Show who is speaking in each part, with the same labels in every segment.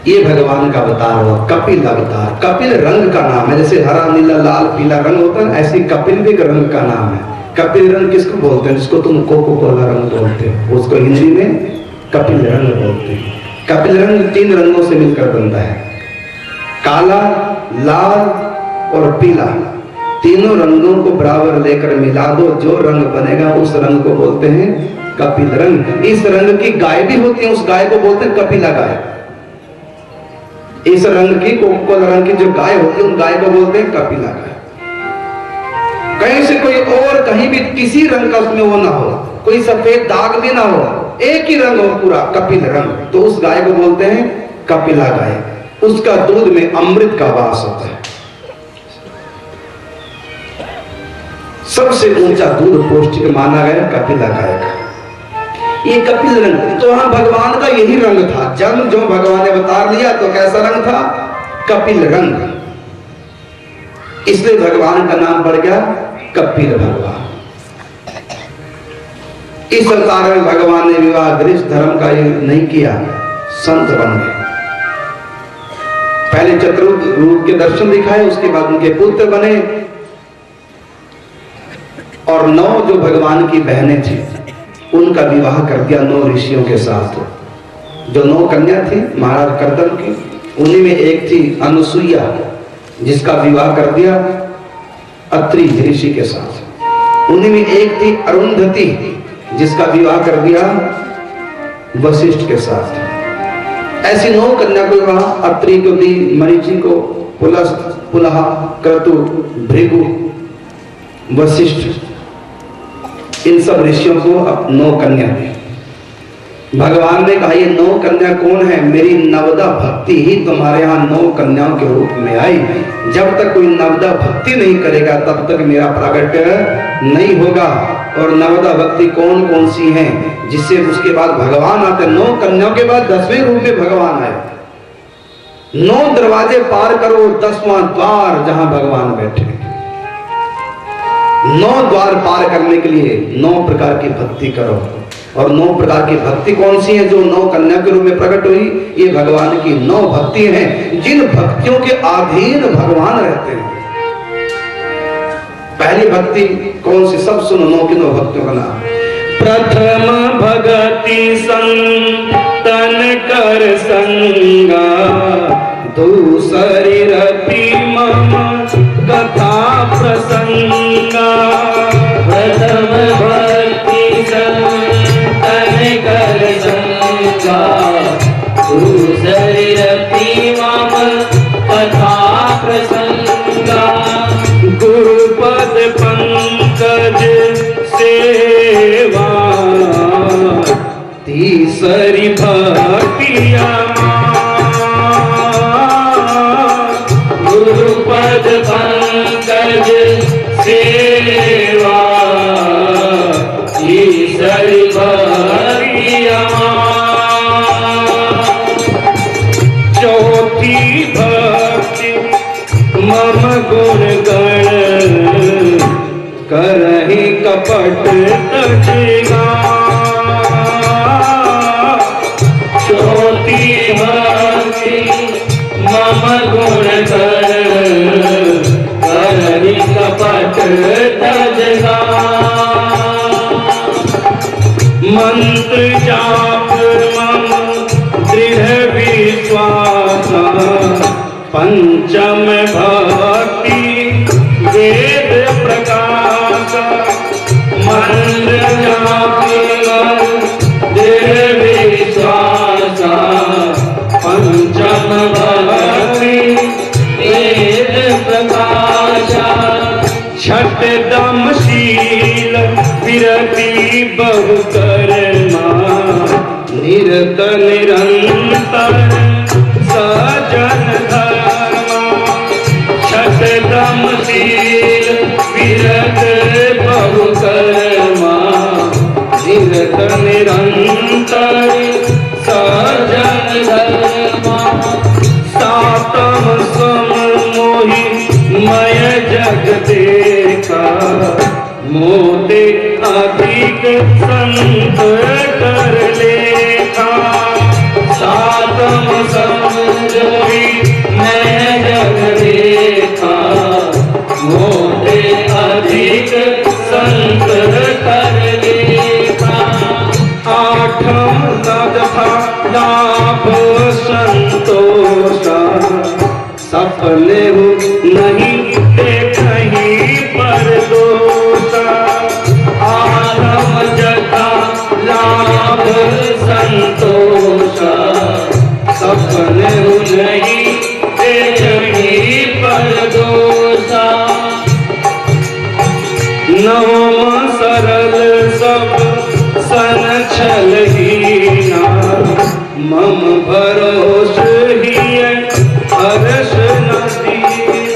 Speaker 1: ये भगवान का अवतार हुआ, कपिल अवतार। कपिल रंग का नाम है, जैसे हरा नीला लाल पीला रंग होता है, ऐसे कपिल भी एक रंग का नाम है। कपिल रंग किसको बोलते हैं? जिसको तुम कोको कोला रंग बोलते हो, उसको हिंदी में कपिल रंग बोलते हैं। कपिल रंग 3 रंगों से मिलकर बनता है, काला, लाल और पीला। तीनों रंगों को बराबर लेकर मिला दो, जो रंग बनेगा उस रंग को बोलते हैं कपिल रंग। इस रंग की गाय भी होती है, उस गाय को बोलते हैं कपिला गाय। इस रंग की, कोको रंग की जो गाय होती है, उन गाय को बोलते हैं कपिला गाय। कहीं से कोई और कहीं भी किसी रंग का उसमें वो ना हो, कोई सफेद दाग भी ना हो, एक ही रंग हो पूरा, कपिल रंग, तो उस गाय को बोलते हैं कपिला गाय। उसका दूध में अमृत का वास होता है। सबसे ऊंचा दूध पौष्टिक माना गया कपिला गाय का। ये कपिल रंग, तो हाँ भगवान का यही रंग था। जन्म जो भगवान ने अवतार लिया तो कैसा रंग था? कपिल रंग। इसलिए भगवान का नाम पड़ गया कपिल भगवान। इस अवतार में भगवान ने विवाह गृहस्थ धर्म का ये नहीं किया, संत बन गए। पहले चतुर्थ रूप के दर्शन दिखाए, उसके बाद उनके पुत्र बने। और 9 जो भगवान की बहनें थी उनका विवाह कर दिया 9 ऋषियों के साथ। जो 9 कन्या थी महाराज कर्दम की, उन्हीं में एक थी अनुसुईया, जिसका विवाह कर दिया अत्रि ऋषि के साथ। उन्हीं में एक थी अरुंधति, जिसका विवाह कर दिया वशिष्ठ के साथ। ऐसी 9 कन्या को विवाह अत्रि को दी, मरीचि को, पुलह, क्रतु, भृगु, वशिष्ठ, इन सब ऋषियों को अब 9 कन्या दी। भगवान ने कहा ये 9 कन्या कौन है? मेरी नवदा भक्ति ही तुम्हारे यहाँ 9 कन्याओं के रूप में आई। जब तक कोई नवदा भक्ति नहीं करेगा तब तक मेरा प्रागट्य नहीं होगा। और नवदा भक्ति कौन कौन सी हैं, जिससे उसके बाद भगवान आते। 9 कन्याओं के बाद 10वें रूप में भगवान आए। 9 दरवाजे पार करो, 10वां द्वार जहां भगवान बैठे। 9 द्वार पार करने के लिए 9 प्रकार की भक्ति करो। और 9 प्रकार की भक्ति कौन सी है? जो 9 कन्या के रूप में प्रकट हुई, ये भगवान की 9 भक्ति हैं, जिन भक्तियों के अधीन भगवान रहते हैं। पहली भक्ति कौन सी? सब सुनो 9 की 9 भक्तियों का नाम। प्रथम भगति संतन कर संगा, दूसरी रति मम कथा प्रसंगा।
Speaker 2: प्रथम भक्ति संतन कर संगा, दूसरी रति मम कथा प्रसंगा।
Speaker 1: गुरुपद पंकज सेवा, तीसरी भक्तिया।
Speaker 2: गुरुपद पंकज सेवा, तीसरी भक्तिया।
Speaker 1: चौथी भक्ति मम गुण गण, करहि कपट तजगा।
Speaker 2: चौथी भक्ति मम गुण गण, करहि कपट तजगा।
Speaker 1: मंत्र जाप मम दृढ़ विश्वास, पंचम भक्ति वेद प्रकाश।
Speaker 2: मंत्र जाप दृढ़ विश्वास, पंचम भक्ति वेद प्रकाश।
Speaker 1: छठ दम शील विरति बहु कर्मा, निरत निरंतर सजन धर्मा। छठ दम शील विरत बहु कर्मा, निरत निरंतर
Speaker 2: सजन धर्मा।
Speaker 1: सातम सम मोहि मय जग देखा, मोते अधिक संत कर लेखा।
Speaker 2: सातम सम मैं जग देखा मोते अधिक संत कर लेखा।
Speaker 1: आठम तथा लाभ संतोषा सपने
Speaker 2: नहीं देखहीं पर दोषा। आरम जथा लाभ संतोषा
Speaker 1: सपने
Speaker 2: नहीं देखहीं पर दोषा।
Speaker 1: नवम सरल सब सन छल हीना मम भरोस ही हर्ष नदी।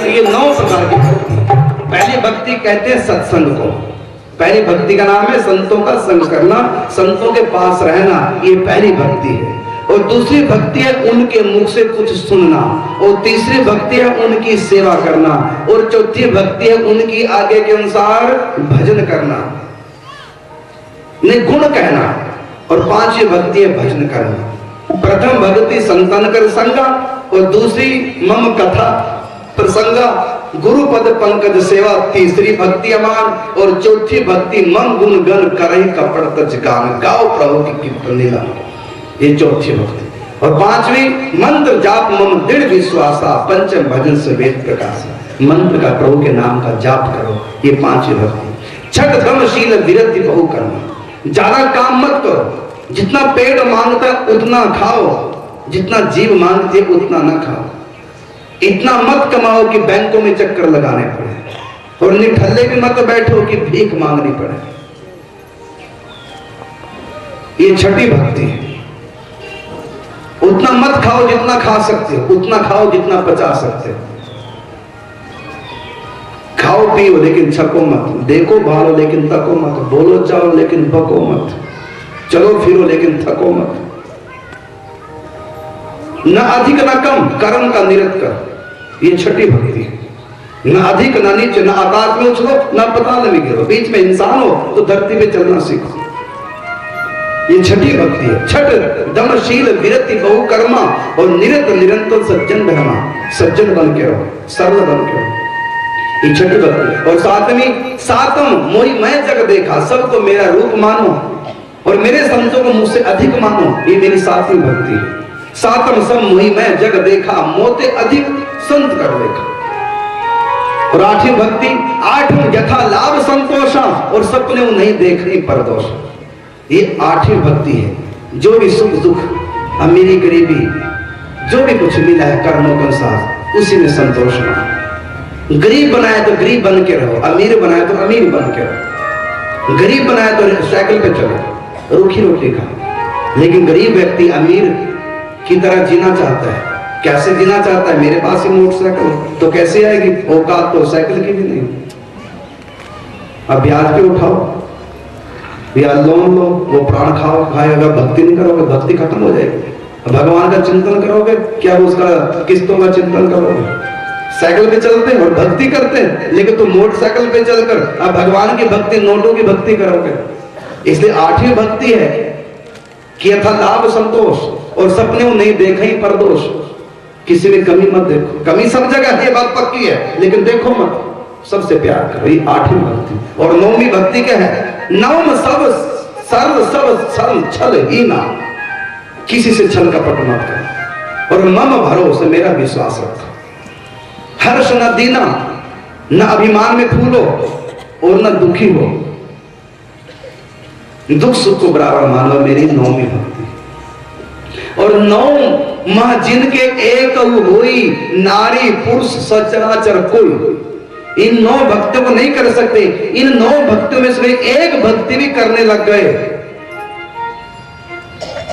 Speaker 1: ये 9 प्रकार की भक्ति। पहली भक्ति कहते हैं सत्संग को। पहली भक्ति का नाम है संतों का संग करना, संतों के पास रहना, ये पहली भक्ति है। और दूसरी भक्ति है उनके मुख से कुछ सुनना, और तीसरी भक्ति है उनकी सेवा करना, और चौथी भक्ति है उनकी आगे के अनुसार भजन करना, गुण कहना, और पांचवी भक्ति है भजन करना। प्रथम भक्ति संतन कर संगा, और दूसरी मम कथा प्रसंगा, गुरु पद पंकज सेवा, तीसरी भक्ति अमान, और चौथी भक्ति मम गुण गण करहि कपड़ तज गान, गाओ प्रभु की कीर्तन लीला, ये चौथी भक्ति। और पांचवी मंत्र जाप मम दृढ़ विश्वासा, पंचम भजन से वेद प्रकाश, मंत्र का प्रभु के नाम का जाप करो, ये पांचवी भक्ति। छठ धर्मशील विरति बहु करना, ज्यादा काम मत करो, जितना पेट मांगता है उतना खाओ, जितना जीव मांगती है उतना ना खाओ। इतना मत कमाओ कि बैंकों में चक्कर लगाने पड़े, और निठल्ले भी मत बैठो कि भीख मांगनी पड़े। ये छठी भक्ति है। उतना मत खाओ जितना खा सकते हो, उतना खाओ जितना पचा सकते हो। खाओ पियो लेकिन छको मत, देखो भालो लेकिन तको मत, बोलो चाहो लेकिन बको मत, चलो फिरो लेकिन थको मत। न अधिक न कम, कर्म का निरत कर, ये छठी भक्ति है। न अधिक न नीचे, न आकाश में उछलो न पाताल में गिरो, बीच में इंसान हो तो धरती पे चलना सीखो, ये छठी भक्ति है। छठ दमशील विरति बहु कर्मा, और निरत निरंतर सज्जन रहना, सज्जन बन के रहो, सरल बन के रहो, ये छठी भक्ति। और सातम मोहि मैं जग देखा, सबको मेरा रूप मानो और मेरे संतों को मुझसे अधिक मानो, ये मेरी सातवीं भक्ति है। सातम सब मोहि मैं जग देखा, मोते अधिक संत कर देखा। और आठवीं भक्ति आठम यथा लाभ संतोषा, और सपने नहीं देखनी परदोष, ये आठवीं भक्ति है। जो भी सुख दुख, अमीरी गरीबी, जो भी कुछ मिला है कर्मों के अनुसार उसी में संतोष रहो। गरीब बनाए तो गरीब बन के रहो, अमीर बनाए तो अमीर बन के रहो। गरीब बनाए तो साइकिल पे चलो, रूखी रोटी खाओ, लेकिन गरीब व्यक्ति अमीर की तरह जीना चाहता है। कैसे जीना चाहता है? मेरे पास ही मोटरसाइकिल तो कैसे आएगी, औकात तो साइकिल की भी नहीं। अब ब्याज पे उठाओ, ब्याज लोन लो, वो प्राण खाओ। भाई अगर भक्ति नहीं करोगे भक्ति खत्म हो जाएगी। भगवान का चिंतन करोगे क्या, उसका किस्तों का चिंतन करोगे? साइकिल पे चलते हैं और भक्ति करते हैं, लेकिन तुम मोटरसाइकिल पे चलकर अब भगवान की भक्ति, नोटों की भक्ति करोगे। इसलिए आठवीं भक्ति है कि यथा लाभ संतोष, और सपने नहीं देखे ही परदोष। किसी में कमी मत देखो, कमी सब जगह है, ये बात पक्की है, लेकिन देखो मत, सबसे प्यार करो, ये आठवीं भक्ति। और नौवीं भक्ति क्या है? नवम सब सर्व सब सर्व छल ही ना, किसी से छल कपट मत करो, और मम भरोसे मेरा विश्वास रखो। हर्ष न दीना, न अभिमान में फूलो और न दुखी हो, दुख सुख को बराबर मानो, मेरी नौवीं भक्ति। और नौ माह जिनके एक होई, नारी पुरुष सचराचर कोई। इन 9 भक्तियों को नहीं कर सकते, इन 9 भक्तियों में से एक भक्ति भी करने लग गए,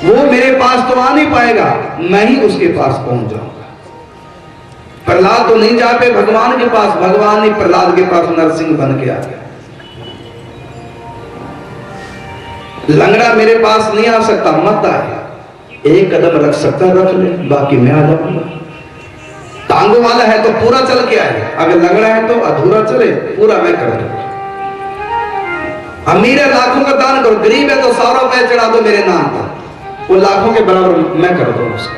Speaker 1: वो मेरे पास तो आ नहीं पाएगा, मैं ही उसके पास पहुंच जाऊंगा। प्रहलाद तो नहीं जा पे भगवान के पास, भगवान ही प्रहलाद के पास नरसिंह बन के आ गया। लंगड़ा मेरे पास नहीं आ सकता, मत आए, एक कदम रख सकता रख ले, बाकी मैं आ जाऊंगा। टांगों वाला है तो पूरा चल के आए, अगर लंगड़ा है तो अधूरा चले, पूरा मैं कर दूंगा। अमीर है लाखों का दान करो, गरीब है तो 100 रुपए चढ़ा दो मेरे नाम पर, वो लाखों के बराबर मैं कर दूंगा उसको।